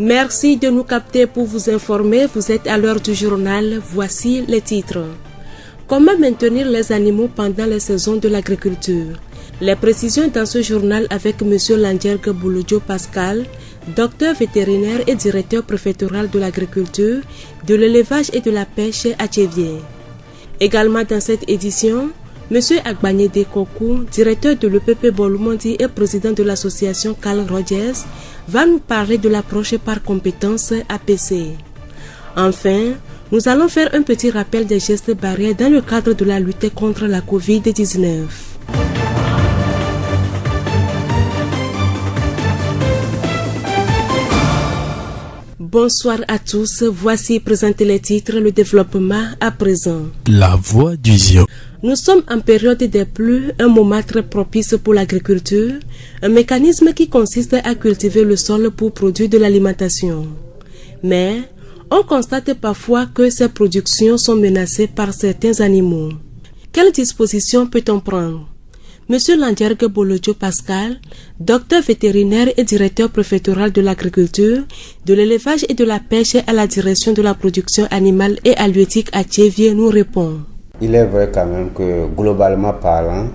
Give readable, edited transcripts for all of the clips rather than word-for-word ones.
Merci de nous capter pour vous informer. Vous êtes à l'heure du journal. Voici les titres. Comment maintenir les animaux pendant les saisons de l'agriculture? Les précisions dans ce journal avec M. Landjergue Bolojo Pascal, docteur vétérinaire et directeur préfectoral de l'agriculture, de l'élevage et de la pêche à Tchéviers. Également dans cette édition, M. Agbagné Dekokou, directeur de l'EPP Bolumondi et président de l'association Carl Rogers, va nous parler de l'approche par compétence APC. Enfin, nous allons faire un petit rappel des gestes barrières dans le cadre de la lutte contre la Covid-19. Bonsoir à tous, voici présenter les titres, le développement à présent. La voix du Zion. Nous sommes en période des pluies, un moment très propice pour l'agriculture, un mécanisme qui consiste à cultiver le sol pour produire de l'alimentation. Mais on constate parfois que ces productions sont menacées par certains animaux. Quelles dispositions peut-on prendre? Monsieur Landjergue Bolojo Pascal, docteur vétérinaire et directeur préfectoral de l'agriculture, de l'élevage et de la pêche à la direction de la production animale et halieutique à Tchéviers, nous répond. Il est vrai quand même que globalement parlant,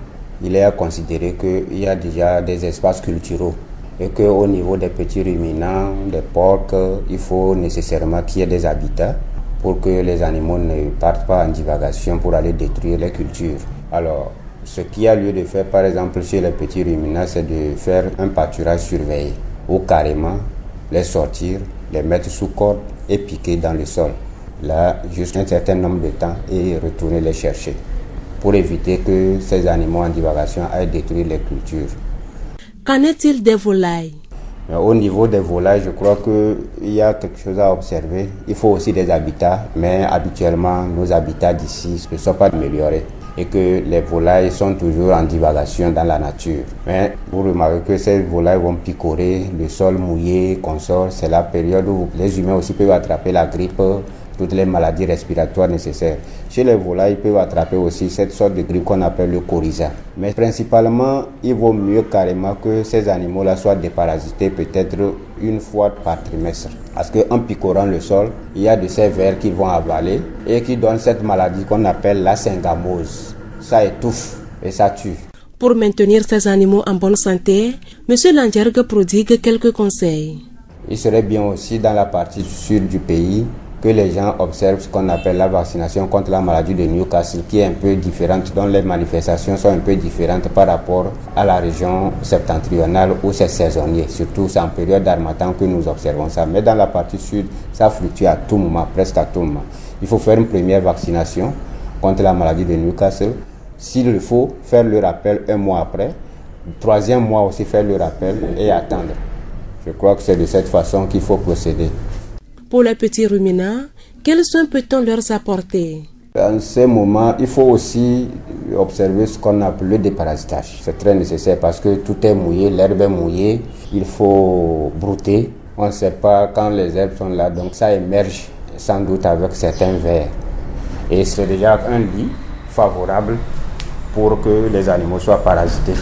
il est à considérer qu'il y a déjà des espaces culturaux et qu'au niveau des petits ruminants, des porcs, il faut nécessairement qu'il y ait des habitats pour que les animaux ne partent pas en divagation pour aller détruire les cultures. Alors, ce qu'il y a lieu de faire, par exemple, chez les petits ruminants, c'est de faire un pâturage surveillé ou carrément les sortir, les mettre sous corde et piquer dans le sol. Là, juste un certain nombre de temps et retourner les chercher pour éviter que ces animaux en divagation aillent détruire les cultures. Qu'en est-il des volailles? Au niveau des volailles, je crois qu'il y a quelque chose à observer. Il faut aussi des habitats, mais habituellement, nos habitats d'ici ne sont pas améliorés et que les volailles sont toujours en divagation dans la nature. Mais vous remarquez que ces volailles vont picorer, le sol mouillé, consort. C'est la période où les humains aussi peuvent attraper la grippe, toutes les maladies respiratoires nécessaires. Chez les volailles, ils peuvent attraper aussi cette sorte de grippe qu'on appelle le coryza. Mais principalement, il vaut mieux carrément que ces animaux-là soient déparasités peut-être une fois par trimestre. Parce qu'en picorant le sol, il y a de ces vers qu'ils vont avaler et qui donnent cette maladie qu'on appelle la syngamose. Ça étouffe et ça tue. Pour maintenir ces animaux en bonne santé, M. Landjergue prodigue quelques conseils. Il serait bien aussi dans la partie sud du pays que les gens observent ce qu'on appelle la vaccination contre la maladie de Newcastle, qui est un peu différente, dont les manifestations sont un peu différentes par rapport à la région septentrionale où c'est saisonnier. Surtout, c'est en période d'harmattan que nous observons ça. Mais dans la partie sud, ça fluctue à tout moment, presque à tout moment. Il faut faire une première vaccination contre la maladie de Newcastle. S'il le faut, faire le rappel un mois après. Le troisième mois aussi, faire le rappel et attendre. Je crois que c'est de cette façon qu'il faut procéder. Pour les petits ruminants, quels soins peut-on leur apporter? En ces moments, il faut aussi observer ce qu'on appelle le déparasitage. C'est très nécessaire parce que tout est mouillé, l'herbe est mouillée, il faut brouter. On ne sait pas quand les herbes sont là, donc ça émerge sans doute avec certains vers. Et c'est déjà un lit favorable pour que les animaux soient parasités.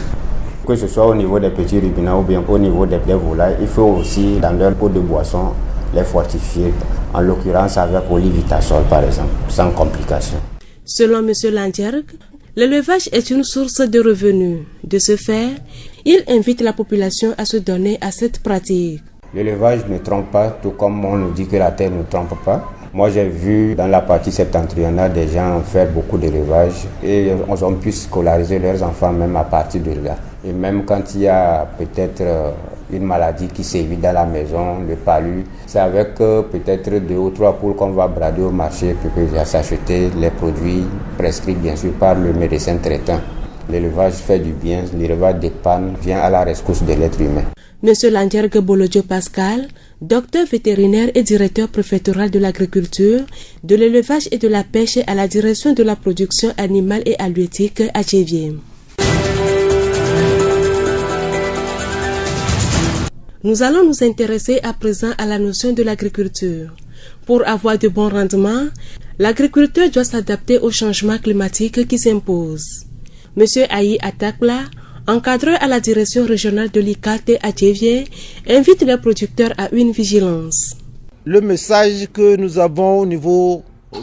Que ce soit au niveau des petits ruminants ou bien au niveau des volailles, il faut aussi dans leur pot de boisson les fortifier, en l'occurrence avec Olivitasol par exemple, sans complication. Selon M. Landjergue, l'élevage est une source de revenus. De ce fait, il invite la population à se donner à cette pratique. L'élevage ne trompe pas, tout comme on nous dit que la terre ne trompe pas. Moi, j'ai vu dans la partie septentrionale des gens faire beaucoup d'élevage et ils ont pu scolariser leurs enfants même à partir de là. Et même quand il y a peut-être une maladie qui sévit dans la maison, le palu, c'est avec peut-être 2 ou 3 poules qu'on va brader au marché pour s'acheter les produits prescrits bien sûr par le médecin traitant. L'élevage fait du bien, l'élevage d'épargne vient à la rescousse de l'être humain. Monsieur Landjergue Bolojo Pascal, docteur vétérinaire et directeur préfectoral de l'agriculture, de l'élevage et de la pêche à la direction de la production animale et halieutique à Tchéviers. Nous allons nous intéresser à présent à la notion de l'agriculture. Pour avoir de bons rendements, l'agriculteur doit s'adapter aux changements climatiques qui s'imposent. M. Ayi Atakla, encadreur à la direction régionale de l'ICAT à Thiévié, invite les producteurs à une vigilance. Le message que nous avons au niveau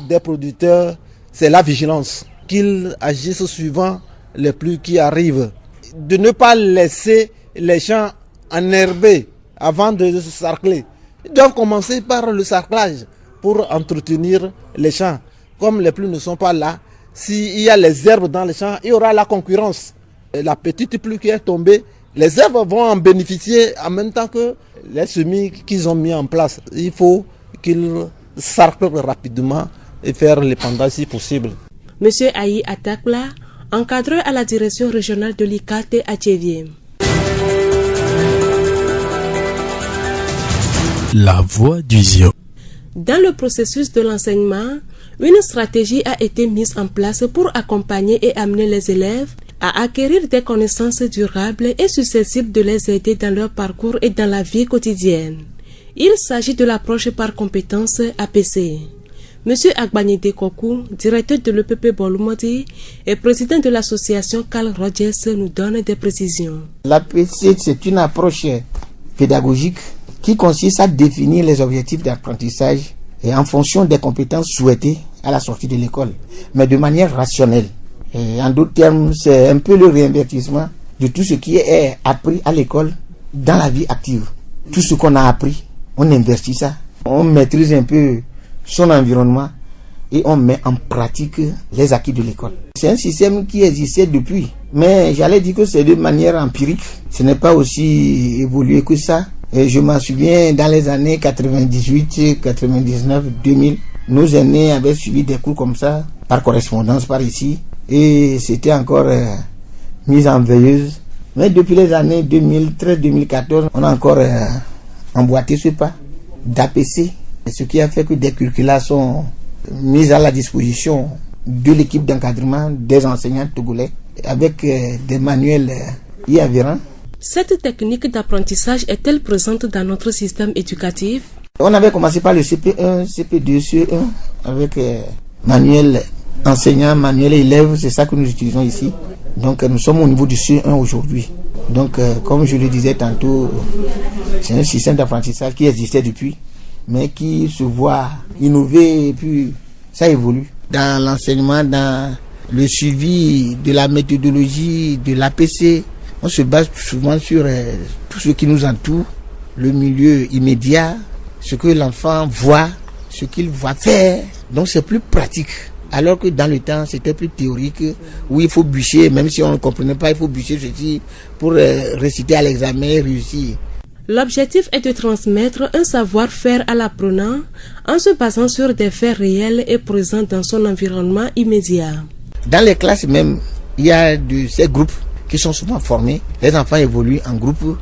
des producteurs, c'est la vigilance. Qu'ils agissent suivant les pluies qui arrivent. De ne pas laisser les champs enherbés avant de se sarcler. Ils doivent commencer par le sarclage pour entretenir les champs. Comme les pluies ne sont pas là, s'il y a les herbes dans les champs, il y aura la concurrence. Et la petite pluie qui est tombée, les herbes vont en bénéficier en même temps que les semis qu'ils ont mis en place. Il faut qu'ils sarclent rapidement et faire l'épandage si possible. Monsieur Aïe Atakla, encadreur à la direction régionale de l'ICAT à Thiévié. La voix du Zio. Dans le processus de l'enseignement, une stratégie a été mise en place pour accompagner et amener les élèves à acquérir des connaissances durables et susceptibles de les aider dans leur parcours et dans la vie quotidienne. Il s'agit de l'approche par compétences APC. Monsieur Agbanide Kokou, directeur de l'EPP Bolumodi et président de l'association Carl Rogers, nous donne des précisions. L'APC, c'est une approche pédagogique qui consiste à définir les objectifs d'apprentissage et en fonction des compétences souhaitées à la sortie de l'école, mais de manière rationnelle. Et en d'autres termes, c'est un peu le réinvestissement de tout ce qui est appris à l'école dans la vie active. Tout ce qu'on a appris, on investit ça, on maîtrise un peu son environnement et on met en pratique les acquis de l'école. C'est un système qui existait depuis, mais j'allais dire que c'est de manière empirique. Ce n'est pas aussi évolué que ça. Et je m'en souviens, dans les années 98, 99, 2000, nos aînés avaient suivi des cours comme ça, par correspondance, par ici, et c'était encore mis en veilleuse. Mais depuis les années 2013-2014, on a encore emboîté ce pas d'APC. Ce qui a fait que des curricula sont mis à la disposition de l'équipe d'encadrement des enseignants togolais avec des manuels y afférents. Cette technique d'apprentissage est-elle présente dans notre système éducatif? On avait commencé par le CP1, CP2, CE1 avec manuel enseignant, manuel élève, c'est ça que nous utilisons ici. Donc nous sommes au niveau du CE1 aujourd'hui. Donc comme je le disais tantôt, c'est un système d'apprentissage qui existait depuis, mais qui se voit innover et puis ça évolue. Dans l'enseignement, dans le suivi de la méthodologie de l'APC, on se base souvent sur tout ce qui nous entoure, le milieu immédiat, ce que l'enfant voit, ce qu'il voit faire. Donc c'est plus pratique. Alors que dans le temps, c'était plus théorique, où il faut bûcher, même si on ne comprenait pas, il faut bûcher ceci pour réciter à l'examen et réussir. L'objectif est de transmettre un savoir-faire à l'apprenant en se basant sur des faits réels et présents dans son environnement immédiat. Dans les classes même, il y a de ces groupes qui sont souvent formés. Les enfants évoluent en groupe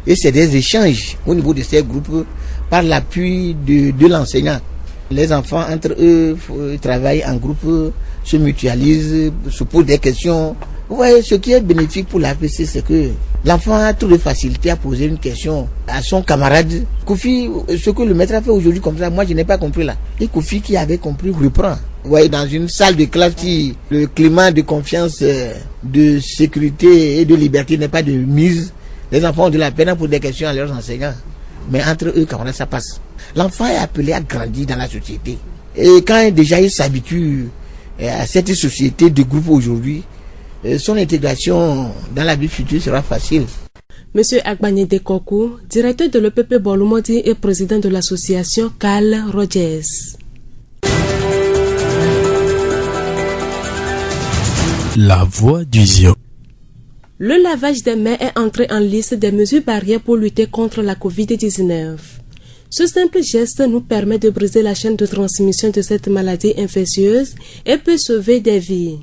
et c'est des échanges au niveau de ces groupes par l'appui de l'enseignant. Les enfants entre eux travaillent en groupe, se mutualisent, se posent des questions. Vous voyez, ce qui est bénéfique pour l'APC, c'est que l'enfant a trop de facilité à poser une question à son camarade. Koufi, ce que le maître a fait aujourd'hui comme ça, moi je n'ai pas compris là. Et Koufi qui avait compris reprend. Vous voyez, dans une salle de classe, si le climat de confiance, de sécurité et de liberté n'est pas de mise, les enfants ont de la peine à poser des questions à leurs enseignants. Mais entre eux, camarades, ça passe. L'enfant est appelé à grandir dans la société. Et quand déjà il s'habitue à cette société de groupe aujourd'hui, son intégration dans la vie future sera facile. Monsieur Agbanide Kokou, directeur de l'EPP Bolumodi et président de l'association Carl Rogers. La voix du Zio. Le lavage des mains est entré en liste des mesures barrières pour lutter contre la COVID-19. Ce simple geste nous permet de briser la chaîne de transmission de cette maladie infectieuse et peut sauver des vies.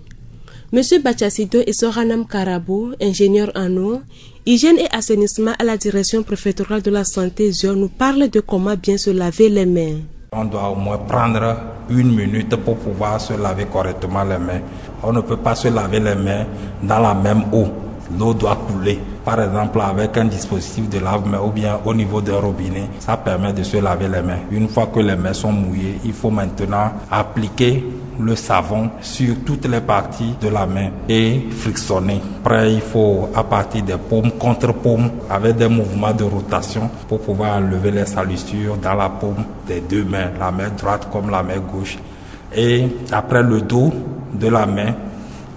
Monsieur Bachassido et Soranam Karabou, ingénieur en eau, hygiène et assainissement à la direction préfectorale de la santé Zio, nous parlent de comment bien se laver les mains. On doit au moins prendre 1 minute pour pouvoir se laver correctement les mains. On ne peut pas se laver les mains dans la même eau. L'eau doit couler, par exemple avec un dispositif de lave-mains ou bien au niveau d'un robinet. Ça permet de se laver les mains. Une fois que les mains sont mouillées, il faut maintenant appliquer le savon sur toutes les parties de la main et frictionner. Après, il faut à partir des paumes contre paumes avec des mouvements de rotation pour pouvoir enlever les salissures dans la paume des deux mains, la main droite comme la main gauche. Et après le dos de la main,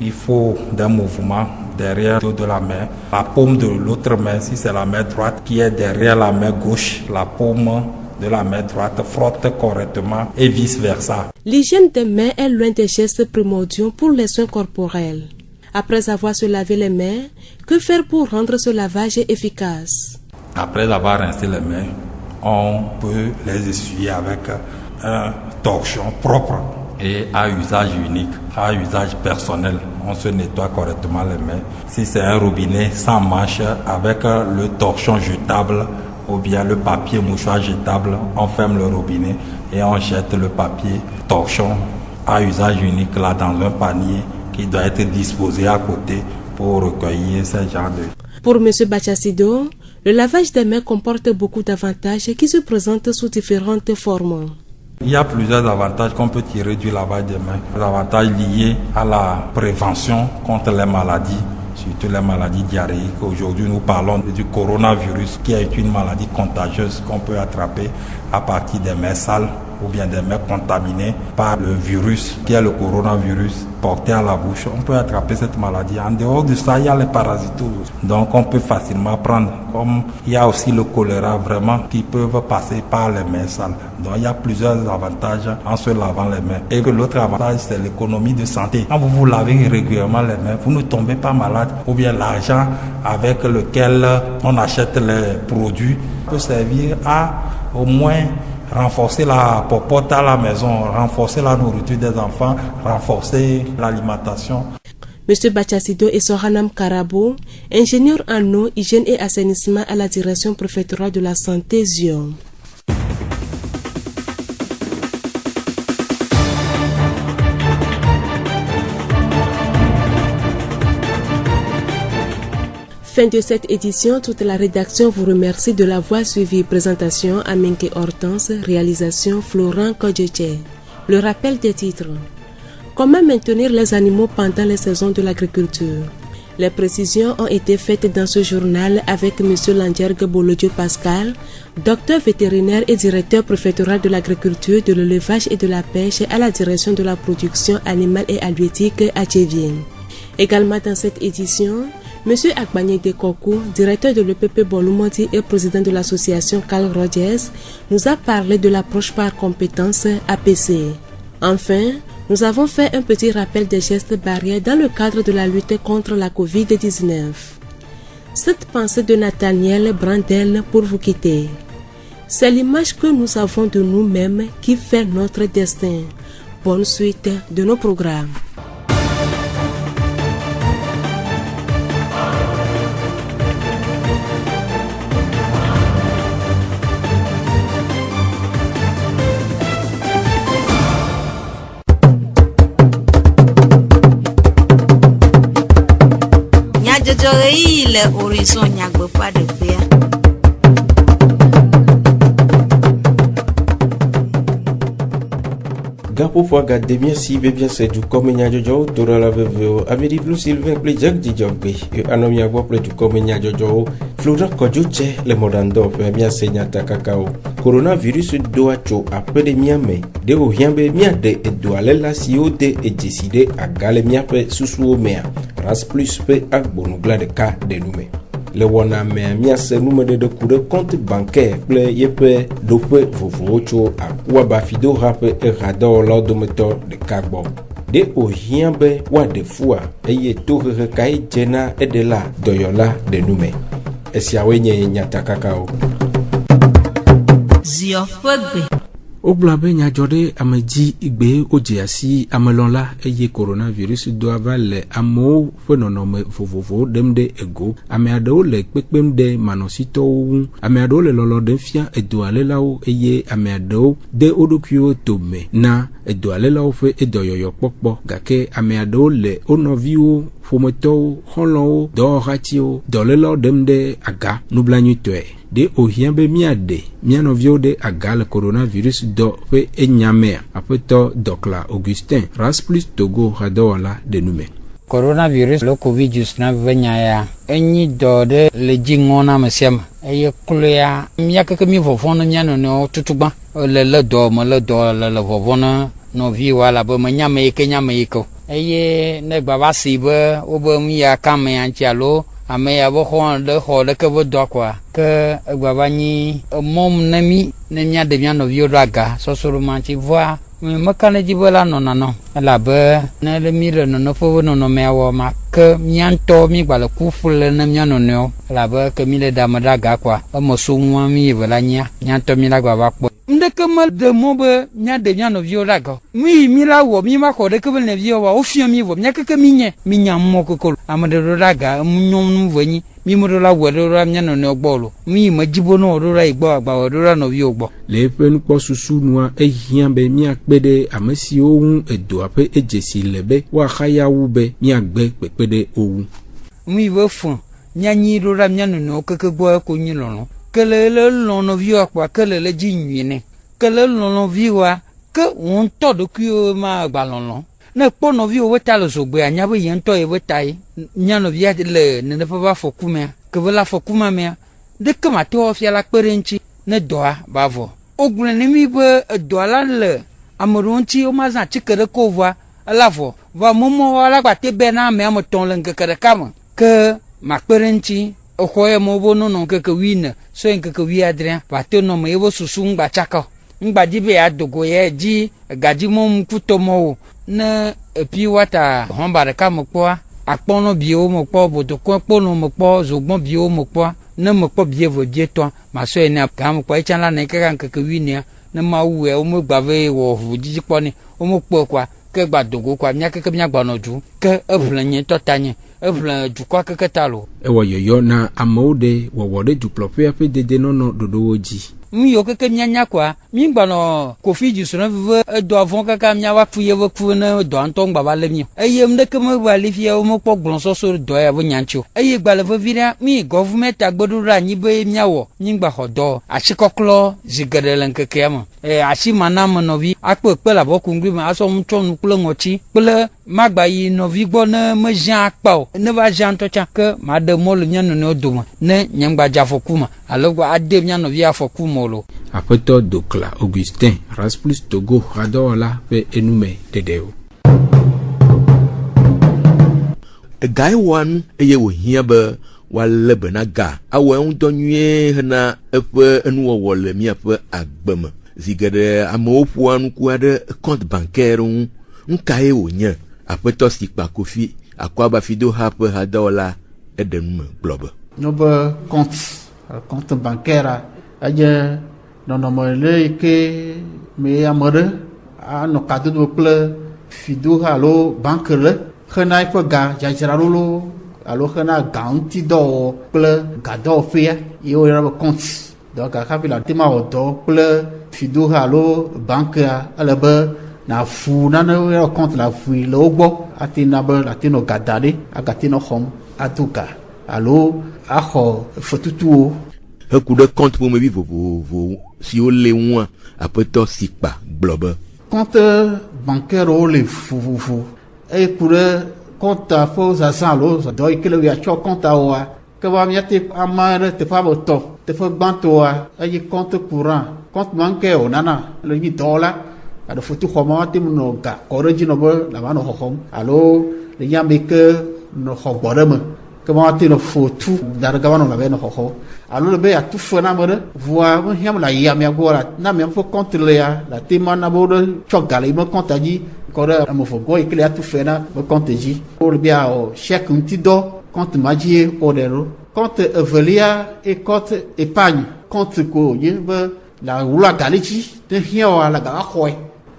il faut des mouvements derrière le dos de la main. La paume de l'autre main, si c'est la main droite qui est derrière la main gauche, la paume de la main droite frotte correctement et vice-versa. L'hygiène des mains est l'un des gestes primordiaux pour les soins corporels. Après avoir se lavé les mains, que faire pour rendre ce lavage efficace? Après avoir rincé les mains, on peut les essuyer avec un torchon propre et à usage unique, à usage personnel. On se nettoie correctement les mains. Si c'est un robinet sans manche, avec le torchon jetable ou bien le papier mouchoir jetable, on ferme le robinet et on jette le papier torchon à usage unique là dans un panier qui doit être disposé à côté pour recueillir ce genre de... Pour M. Bachassido, le lavage des mains comporte beaucoup d'avantages qui se présentent sous différentes formes. Il y a plusieurs avantages qu'on peut tirer du lavage des mains. Des avantages liés à la prévention contre les maladies, surtout les maladies diarrhéiques. Aujourd'hui, nous parlons du coronavirus, qui est une maladie contagieuse qu'on peut attraper à partir des mains sales ou bien des mains contaminées par le virus, qui est le coronavirus porté à la bouche. On peut attraper cette maladie. En dehors de ça, il y a les parasitoses. Donc, on peut facilement prendre. Comme il y a aussi le choléra, vraiment, qui peuvent passer par les mains sales. Donc, il y a plusieurs avantages en se lavant les mains. Et l'autre avantage, c'est l'économie de santé. Quand vous vous lavez régulièrement les mains, vous ne tombez pas malade. Ou bien l'argent avec lequel on achète les produits peut servir à au moins renforcer la popote à la maison, renforcer la nourriture des enfants, renforcer l'alimentation. M. Bachassido et Sohanam Karabo, ingénieur en eau, hygiène et assainissement à la direction préfectorale de la santé Zion. Fin de cette édition, toute la rédaction vous remercie de l'avoir suivi. Présentation Aminke Hortense, réalisation Florent Kodjeche. Le rappel des titres. Comment maintenir les animaux pendant les saisons de l'agriculture? Les précisions ont été faites dans ce journal avec M. Landjergue Bolodjo Pascal, docteur vétérinaire et directeur préfectoral de l'agriculture, de l'élevage et de la pêche à la direction de la production animale et halieutique à Tchévien. Également dans cette édition, M. Agbagné Dekokou, directeur de l'EPP Bolumoti et président de l'association Carl Rogers, nous a parlé de l'approche par compétence APC. Enfin, nous avons fait un petit rappel des gestes barrières dans le cadre de la lutte contre la Covid-19. Cette pensée de Nathaniel Brandel pour vous quitter. C'est l'image que nous avons de nous-mêmes qui fait notre destin. Bonne suite de nos programmes. Le horizon nyagbe pas de paix. Gapo fois gade merci bien c'est du comme jojo dora la veveo amiri blue Sylvain play jack di jogbe et anomia gwa play du comme jojo Florent Kodjeche le modando bien senyata kakao coronavirus doa cho apede miame de o hiambe miade e doale la sio de e décider à gale miape susuo mea ras plus pe ak bonugla de cas de nume le wana me miase nume de coup de compte bancaire ple yepe dope vovo cho akwa bafido rap e rador lors de moteur de carbone de o hiambe wa de fois eye torre kai jena e de la doyola de nume esiawenye nyata kakao Zio fagbe Oglabe nyajode ameji igbe ojiasi amelonla eye coronavirus do avale amo fenonome vovovo demde ego ame adewo le kpekpem de manosito wu ame adewo le lolo de fia edo alelawo eye ame adewo de odokyo tome na edo alelawo fe edo yoyo pokpo gake ame adewo le onoviwo ƒometɔwo xɔlɔwo dɔwɔhatiwo dɔlélawo ɖem ɖe aga nublanuitɔe ɖe ohiã be míaɖe mía nɔviwo ɖe aga le coronavirus dɔ ƒe enyamea. Aƒetɔ Dɔkla Augustin Rasplus Togo hadɔwɔla ɖe nume. Coronavirus le COVID-19 ƒe nya ya enyi dɔ ɖe le dzi ŋɔ na ame sia ame eye klo ya mía keke mí vɔvɔ ne mía nɔnɔewo tutugba le dɔ me le dɔ le vɔvɔ ne nɔviwo alabe menya ame yi ke nya ame yi ke eye ne gba va si be wobe nu ya ka ame ya ŋuti alo ame ya be xɔ ɖeke be dɔ koa ke egba va nyi emɔm ne mí ne míaɖe mía nɔviwo ɖo aga sɔsrɔ̃ma ŋuti vɔa meka ne dzi be la nɔ nanɔ elabe ne le mí le nɔnɔƒe be nɔnɔmea wɔ ma ke mía ŋutɔ mí gba le ku ƒle ne mía nɔnɔewo elabe ke mí le ɖe ame ɖe aga koa eme so ŋua mí yeve la nyia mía ŋutɔ mí la gba va kpɔ. Ndeke me de mɔ be míaɖe mía nɔviwo ɖe aga mí la wɔ mí ma xɔ ɖeke be nɔviwo wa wofia mí vɔ mía keke mí nya mɔ keke ame ɖe ɖo ɖe aga nyɔnu vɔ nyi mí me ɖo la wɔ ɖo ɖa mía nɔnɔewo gbɔ lo mí me dzi be ne wɔ ɖo ɖa yi gbɔ agba wɔ ɖo ɖa nɔviwo gbɔ. Le eƒe nukpɔsusu nua ehiã be míakpe ɖe ame siwo ŋu edoa ƒe edzesi le be woaxaya wu be míagbe kpekpe ɖe wo ŋu. Mí be fɔ míanyi ɖo ɖa mía nɔnɔewo keke gbɔ ko nyi lɔlɔ ke le lɔ nɔviwoa kpoa ke le dzi nyui ne ke le lɔ nɔviwoa ke wo ŋutɔ ɖokuiwo ma gba lɔlɔ ne kpɔ nɔviwo be ta le zogbea nya be ye ŋutɔ ye be ta ye mía nɔvia le neneƒe be afɔku mea ke be le afɔku ma mea ɖeke mate wɔ fia la kpe ɖe ŋuti ne dɔa ba vɔ wogblɔ ne mí be edɔa la le ame ɖewo ŋuti womazã atike ɖe ko vɔa ela vɔ vɔa mɔmɔ la gba te bɛ na ame ame tɔ̃ le ŋkeke ɖeka me ke makpe ɖe ŋuti exɔ ye me wo nɔnɔ ŋkeke 8 so ŋkeke 9 va te nɔ me ye be susu ŋgba tsaka ŋgba dzi be yeadogo ye dzi gadzi mɔ ŋkutɔmɔ o ne epi wata hɔnba ɖeka me kpɔa akpɔnɔ biwo me kpɔ bodokɔ kpɔnɔ me kpɔ zogbɔn biwo me kpɔa ne me kpɔ bie ve bietɔ masɔ ye ne ga me kpɔ etsã la ne keka ŋkeke 8 ne ma wu ye wo me gba ve wɔ ʋu dzidzi kpɔ ne wo me kpɔ koa ke gba dogo koa mía keke mía gba nɔ du ke eʋle nye tɔ ta nye eʋle dukɔa keke ta lo. Ewɔ yɔyɔ na amewo ɖe wɔwɔ ɖe dukplɔƒea ƒe dedenɔnɔ ɖoɖowo dzi. Nu yiwo keke mianya koa mí gbanɔ kofi dzusrɔ̃ vive edɔ avɔ kaka míava ƒu ye ve ku ne dɔ ŋutɔ ŋgba va le mí eye ŋdeke me va li fia womekpɔ gblɔsɔsɔ dɔ ya be nyantsi o eye gbalẽ vevi ɖe mí gɔvumɛnt agbeɖo ɖe anyi be míawɔ mí gba xɔ dɔ asikɔklɔ zi geɖe le ŋkekea me asi mana me nɔvi akpe kpe le abɔ kungui me asɔ ŋutsɔ nu kple ŋɔtsi kple magba yi nɔvi gbɔ ne me zia akpa o ne va zia ŋutɔ tsã ke maɖe mɔ le mía nɔnɔewo dome ne nye ŋgba dze afɔku me alo gba ade mía nɔvi afɔku me lo. Aƒetɔ Dɔkla Augustin Rasplus Togo hadɔwɔla ƒe enume ɖeɖewo. Ega wɔa nu eye wòhiã be wòalé be na ga awɔ eŋudɔ nyuie hena eƒe enuwɔwɔ le míaƒe agbe me. Zi geɖe amewo ƒoa nukua ɖe compte bancaire ŋu nuka ye wònye. Aƒetɔ si kpa Kofi Akwa Bafido ƒe hadɔwɔla eɖe nume gblɔ be. Nobe compte bancaire adze nɔnɔme le yi ke me ame ɖe anɔ kadodo kple fido alo banke ɖe hena eƒe ga dzadzraɖo lo alo hena ga ŋutidɔwɔwɔ kple gadɔwɔƒea ye woyɔna be compte donc hafi la tema wɔ dɔ kple fido alo bankea ele be na fu nane woyɔna compte la fui le wo gbɔ ate na be la te nɔ ga da ɖe agate nɔ xɔm ado ga alo axɔ fetutuwo. Heku ɖe compte ƒomevi vovovo siwo le ŋua aƒetɔ si kpa gblɔ be. Compte bancaire le vovovo eye ku ɖe compte ƒe zazã alo dɔ yi ke le woatsɔ compte wɔa ke va míate ame ɖe teƒea be tɔ teƒe gbãtɔa eye compte courant compte bancaire wònana le nyi dɔwɔla aɖe foto xɔma ate mu nɔ ga kɔ ɖe dzi nɔ be lava nɔ xɔxɔm alo le nya me ke nɔ xɔ gbɔ ɖe me ke ma te nɔ fotu da ɖe gaba nɔ labe nɔ xɔxɔ alo le be atu fe na me ɖe voa me hiãm la yia mia gbɔ la na mia ƒe compte le ya la te ma na be ɖe tsɔ ga le me compte dzi kɔ ɖe ame eve gbɔ yi ke le atu fe na be compte dzi wo le bia chèque ŋutidɔ compte ma dzi wo ɖe ɖo compte evelia e compte épargne compte ko nye be la wula ga le dzi ne hiã wa la ga xɔe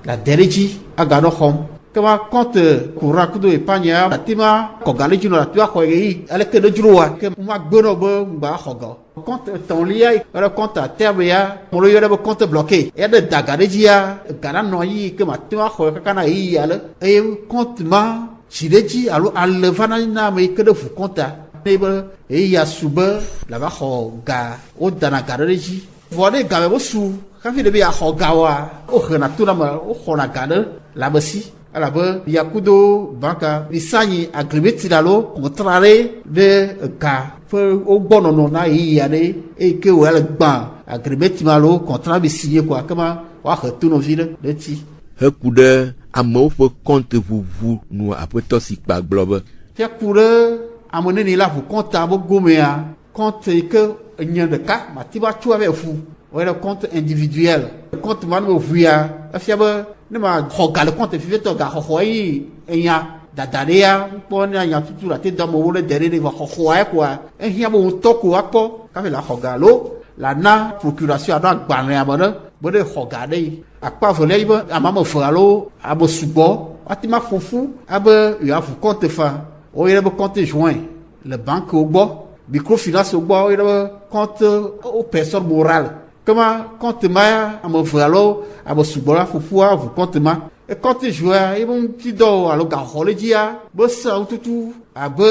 la de ɖe dzi aga ɖɔ xɔm ke ma compte courant kudo épargne ya la te ma kɔ ga le dzi nɔ la te axɔ yi ale ke ɖe dzro wa ke ma gbe nɔ be ŋgba xɔ ga compte etɔ̃lia yɔɖe compte à terme ya mo le yɔɖe be compte bloqué ya ɖe da ga ɖe dzi ya ga na nɔ yi ke ma te ma xɔ kaka na yi ale eye compte ma Chideji alo alevana na me que de vous compta. Nebe e ya sube la ba ho ga o dana gareji. Vode ga be su. Ka fi de be ya ho ga wa. O khana tu na ma o khona ga de la basi. Ala ba ya kudo banka isani agrimeti dalo contrare de ga. Fe o gbono no na yi ya de e ke o ala gba agrimeti malo contrat bi signé quoi comment wa retourne au ville de ti. Hekude amewo ƒe compte vuvu nu aƒetɔ si kpa gblɔ be. Fiaku ɖe ame ne la ʋu compte abo gomea compte yi ke nye ɖeka mati ba tso ave fu o yɛrɛ compte individuel compte ma ne me ʋu ya efia be ne ma xɔ ga le compte fifetɔ ga xɔxɔ yi enya dada ɖe ya kpɔ ne anya tutu la te dame wo le dɛ ɖe va xɔxɔa ya koa ehiã be ŋutɔ ko akpɔ kafi la xɔ ga lo la na procuration aɖo agbalẽ ame ɖe be ɖe xɔ ga ɖe yi. Akpa velia yi be amame ve alo ame sugbɔ ati ma ƒoƒu abe yeaʋu compte fa o yɛrɛ be compte joint le banque wo gbɔ microfinance wo gbɔ o yɛrɛ be compte o personne morale kema compte ma ya ame ve alo ame sugbɔ la ƒoƒu aʋu compte ma e compte joint ye be ŋuti dɔ alo gaxɔ le dzia be seawo tutu abe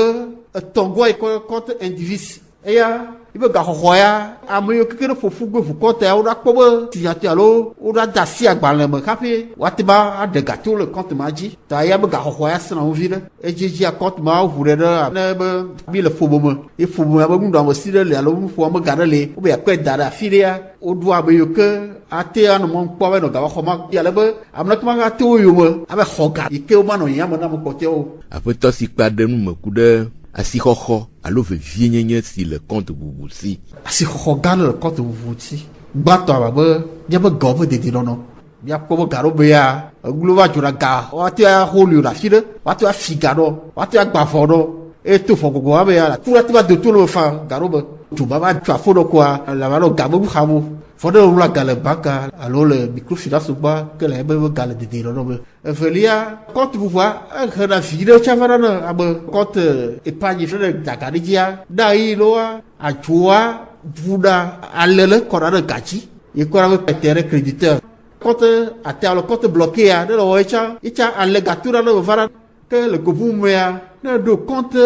etɔ̃gɔ yi kɔ compte indivis eya ibe gaxɔxɔ ya ame yiwo keke ɖe ƒoƒu gbe ʋu compte ya wo ɖa kpɔ be signature alo wo ɖa da asi agbalẽ me hafi woate ba aɖe gato le compte ma dzi ta ya be gaxɔxɔ ya sena wo vi ɖe edzedzia compte ma ʋu ɖe ɖe ne be mi le ƒome me ye ƒome ya be nuɖame si ɖe le alo nuƒoame ga ɖe le wo be yakɔe da ɖe afi ɖe ya woɖo ame yiwo ke ate anɔ mɔ kpɔ be nɔ gaxɔ ma ya le be ame ɖeke ma ate wo yome abe xɔ ga yi ke wo ma nɔ yame na ame kpɔtɔewo. Aƒetɔ si kpa ɖe nu me ku ɖe asixɔxɔ alo vevienyenye si le compte bubu si. Asixɔxɔ gã le compte bubu si. Gbãtɔ abe nye be gawo be dedienɔnɔ. Miakpɔ be ga ɖo be ya eglo va dzo na ga woate aholio le afi ɖe woate afi ga ɖɔ woate agba avɔ ɖɔ eye to fɔ gogo abe ya tu woate va do to le fa ga ɖo be dzo ba va tso afɔ ɖɔ koa la va ɖɔ ga be buxamo fɔ ɖe wla ga le banka alo le microfinance gbɔ ke le ebe be ga le dedienɔnɔ be. Evelia compte bubua ehena vi ɖe tsa va ɖe ne abe compte épargne ɖe daga ɖe dzia da yi loa adzoa vuɖa ale le kɔ ɖe gatsi yi kɔ ɖe be terrain créditeur compte ate alo compte bloqué ya ne le wɔ etsa ale gato ɖe ne va ɖe ke le gobu mea ne ɖo compte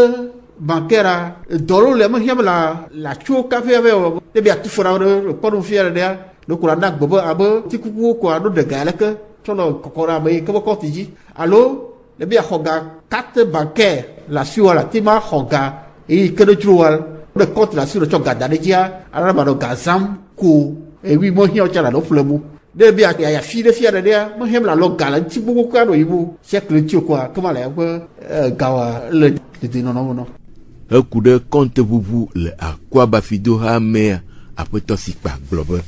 bancaire dɔlo le mehiã be la tso kafe ave wɔ ne be atu fɔ ɖe kpɔɖo fia ɖea ne ko la na gbe be abe tikukuwo ko aɖo de ga leke tsɔ le kɔkɔ ɖe ame yi ke be compte dzi alo ne be yaxɔ ga carte bancaire le asi wa la te ma xɔ ga eyi ke ɖe dzro wa ne compte le asi le tsɔ ga da ɖe dzia ala ba ɖo ga zam ko ewi mehiã tsa la ɖo ƒle mo ne be ya fi ɖe fia ɖea mehiã be la lɔ ga le ŋuti gbogbo ko aɖo yibo siècle tsi koa kema le eƒe gawa le dedienɔnɔ me nɔ. Eku ɖe compte bubu le Akwa Bafidoha mea aƒetɔ si kpa gblɔ be.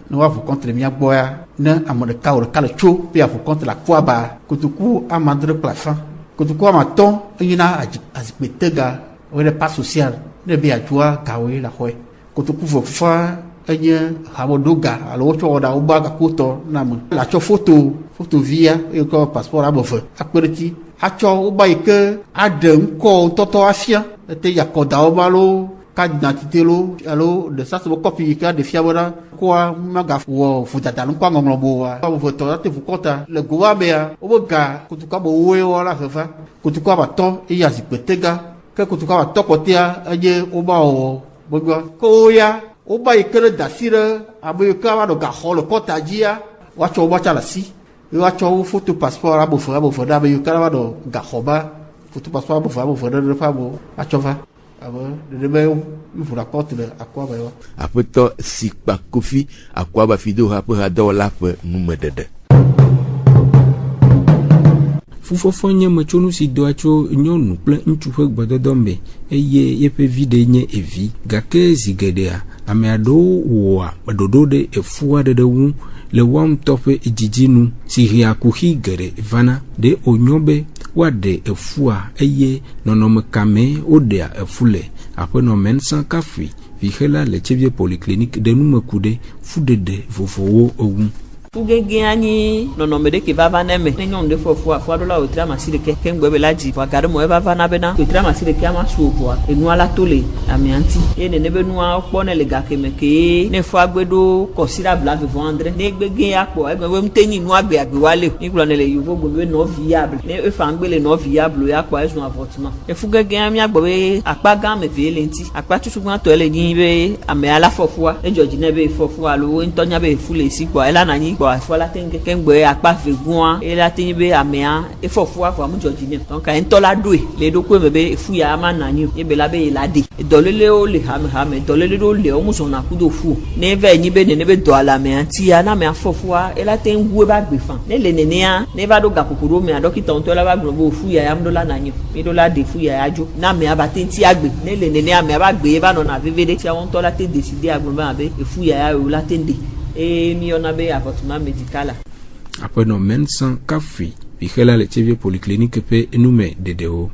Ne woaʋu compte le mía gbɔ ya ne ame ɖeka o ɖeka le tso be yeaʋu compte le Akwa Ba kotoku amadre kple afã kotoku amatɔ̃ enyina azikpe tega woyɛ ɖe pas social ne be yadzoa gawoe le xɔe kotoku vefã enye hamodoga alo wotsɔ wɔ ɖa woba gakpotɔ na ame le atsɔ foto via eye kɔ passport ame eve akpe ɖe ti atsɔ woba yi ke aɖe ŋkɔ tɔtɔ afia ete yakɔ da wo ba lo carte d'identité lo alo de ça se be copie yi ke aɖe fia be ɖa koa maga wɔ vodada ŋkɔ ŋɔŋlɔ bo wa ame vetɔ ate ʋu kɔta le go wa mea wobe ga kotoku ame woe wɔ la heva kotoku amatɔ̃ eye azikpe tega ke kotoku amatɔ̃ kpɔtɛa enye woba wɔwɔ gbegbe ke wo ya woba yi ke ɖe da si ɖe ame yi ke ava ɖo gaxɔ le kɔta dzia woatsɔ woba tsa le asi ye woatsɔ wo foto passport ame eve ɖe ame yi ke ava ɖo gaxɔ ba foto passport ame eve ɖe ƒe amewo atsɔ va abe ɖeɖe be ʋu la compte le Akwa Ba wa. Aƒetɔ si kpa Kofi Akwa Bafidoha ƒe hadɔwɔla ƒe numeɖeɖe. Fufɔfɔ nye metsonu si doa tso nyɔnu kple ŋutsu ƒe gbɔdɔdɔ me eye yeƒe vi ɖe nye evi gake zi geɖea ame aɖewo wɔa ɖoɖo ɖe efu aɖe ɖe ŋu le woawo ŋutɔ ƒe dzidzinu si hea kuxi geɖe vana ɖe wònyo be woaɖe efua eye nɔnɔme kame woɖea efu le aƒenɔ Mensan Kafui vixela le Tsevie polyclinique ɖe numeku ɖe fuɖeɖe vovowo eŋu. Fugege ani nonomede ke baba neme nenyon de fofo afo adola o trama sireke kengbe belaji wa gado mo e baba na bena o trama sireke ama suopo enu ala tole amianti e ne nebe nu apo ne lega kemeke ne fo agbedo considerable ave vendre ne gbege apo e gbe mtenyi nu agbe wale ni kulo ne le yugo gbe no viable ne e fa ngbele no viable ya kwa ezu avortement e fugege ami agbe apaga me velenti apa tutugbon to ele yin be ame ala fofo e joji ne be fofo alo ntonya be fule si kwa ela na yin fola tenge kengbe akpa fegun e la tin be amea e fofu afo amu jojine donc en tola doe le dokwe mebe fu ya ma nanyu e be la be lade dolele o le hame dolele do le o mu so na kudo fu ne ve yin be ne be do ala me anti ya na me afofu e la tin wu ba gbe fan ne le nene a ne ba do ga kokoro me adokita on to la ba gbo fu ya ya mdola nanyu mi do la de fu ya ajo na me abatin ti agbe ne le nene a me ba gbe ba no na vevede ti awon to la te décider agbo ba be e fu ya ya o la tende et mionabe avortement médical. Après nos médecins café, Vichela le TV polyclinique pe enume dedeo.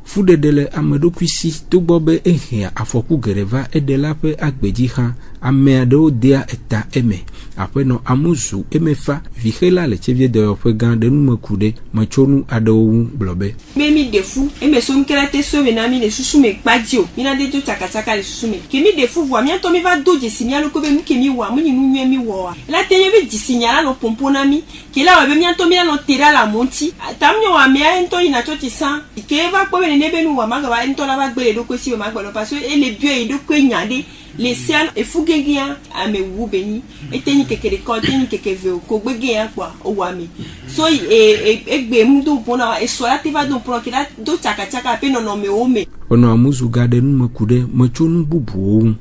Fude dele amedo kwisi to bobe ehia afoku gereva edela pe agbeji ha ameado dia eta eme. Après no amuzu emefa Vichela le TV de ope gan de nume kude machonu adowu blobe. Memi defu eme so mkelate so menami le susume kpadio. Mina de jo chaka le susume. Kemi defu vo mi anto mi va doje signal ko be mi kemi wa mu nyinu nwe mi wo. La tenye be di signal no pompona mi. Kela wa be mi anto mi no tera la monti. Tamnyo wa mi anto ina choti san. Ke va ko be ne be nu wa maga ba anto la ba gbele do ko si o magba lo parce que ele bio e do ko nyade. Les siens et fugegea a me wubeni et teni keke de ko teni keke veo ko gbegea kwa o wami so egbe mdu pona e so la te va do pro ki la do chaka pe no me o me ono amuzu gade nu makude machonu bubu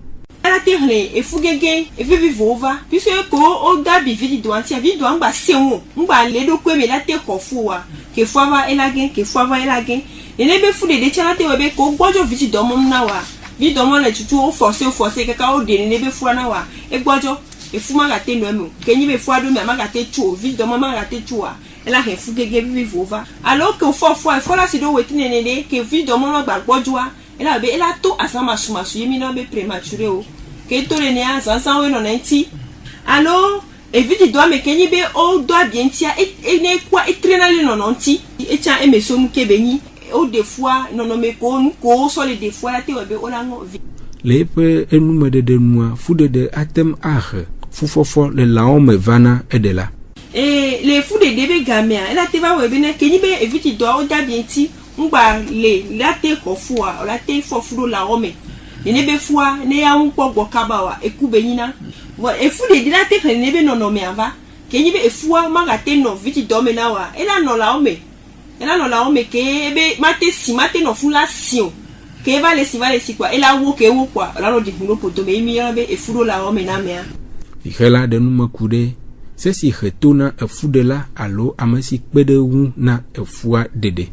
la terre e fugege e vivi vova puisque ko o da bi vidi do anti vidi do ngba seun ngba le do ko me la te ko fuwa ke fuwa elage ke fuwa elage ne be fu de chala te webe ko gbojo vidi do mom na wa vi domo le tutu o forcer kaka o de ne be fua na wa e gbojo e fu ma ga te no emu kenyi be fua do me ma ga te chu vi domo ma ga te chu wa e la he fu gege vi vova alors que o fo la si do weti ne ke vi domo ma gba gbojo wa e la be e la to asama sumasu yemi no be prématuré o ke to le ne a sansan we no 90 alors e vi do me kenyi be o do bien tia e ne kwa e trena le no 90 e cha e me so mu ke benyi o des fois non me ko so le des fois la te webe o la ngo le pe enume de noa fude de atem ahe fufofo le laon me vana edela le fude de be gamea la te va webe ne kenyi be eviti do o da bien ti ngba le la te ko fua la te fo fudo la ome ne be fua ne ya npo gbokaba wa ekube nyina e fude de la te ne be no me ava kenyi be efua maga te no viti do me na wa e la no la ome ela no la o me ke be mate no fula sion ke va le si kwa ela wo ke wo kwa la no di hulo poto me mi be e furo la o me na me a Vichela de numa kude se si retona e fudela alo amasi pede wu na e fua dede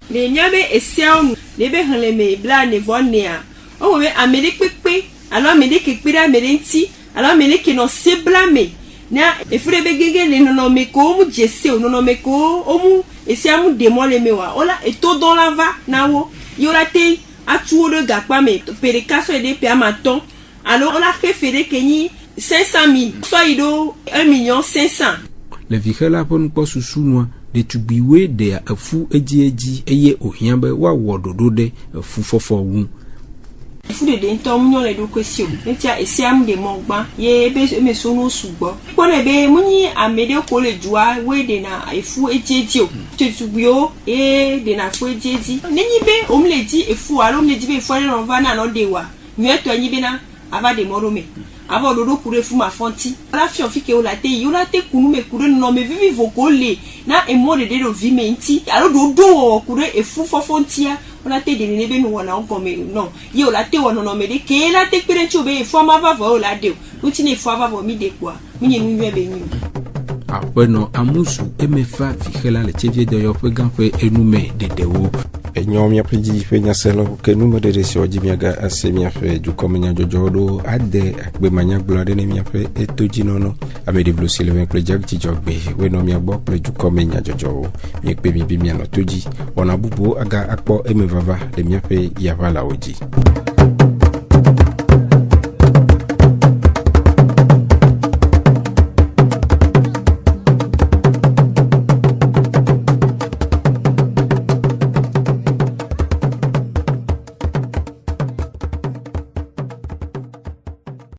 le nyabe e seonu le be han le me bla ne vonia o we amede pepe alo amede ke pira amede nti alo amede ke no se blame na e fure be gege le no me ko mu jese o no me ko o mu et si amu démon le mewa ola et tout dans la va na wo yora te atuo de gakpa me perekaso de pe amaton alors on a préféré kenyi 500,000 so ido 1,500,000 le Vichela pon po susunwa de tubiwe de afu eji eye ohianbe wa wododo de afu fofo wu fu de ntom nyo le do question etia esiam de mogba ye be me so no sugbo ko le be munyi amede ko le jua we de na efu ejeji o tutubio de na fu ejeji nenyi be omleji efu alo omleji be fu no va na no dewa nyeto anyi be na ava de morome ava dodo kure fu ma fonti la fi ofike o la te kunu me kure no me vivi vokole na e mo de do vi menti alo do kure efu fofontia on a te de ne be no wana on comme non ye o la te wono no me de ke la te pere chu be fo ma va vo la de uti ne fo va vo mi de kwa mi ni nwe be ni après no amusu emefa Vichela le chevie de yo pe gan pe enume de dewo enyom ya pedi fe nya selo ke nume de de so jimia ga asemia fe du komenya jojodo ade akbe manya glade ne mia fe etoji nono amedi vlo Sylvain Plejak ti jogbe we no mia bo ple du komenya jojo mi pe mi bi mia no toji ona bubu aga akpo emevava de mia fe ya vala oji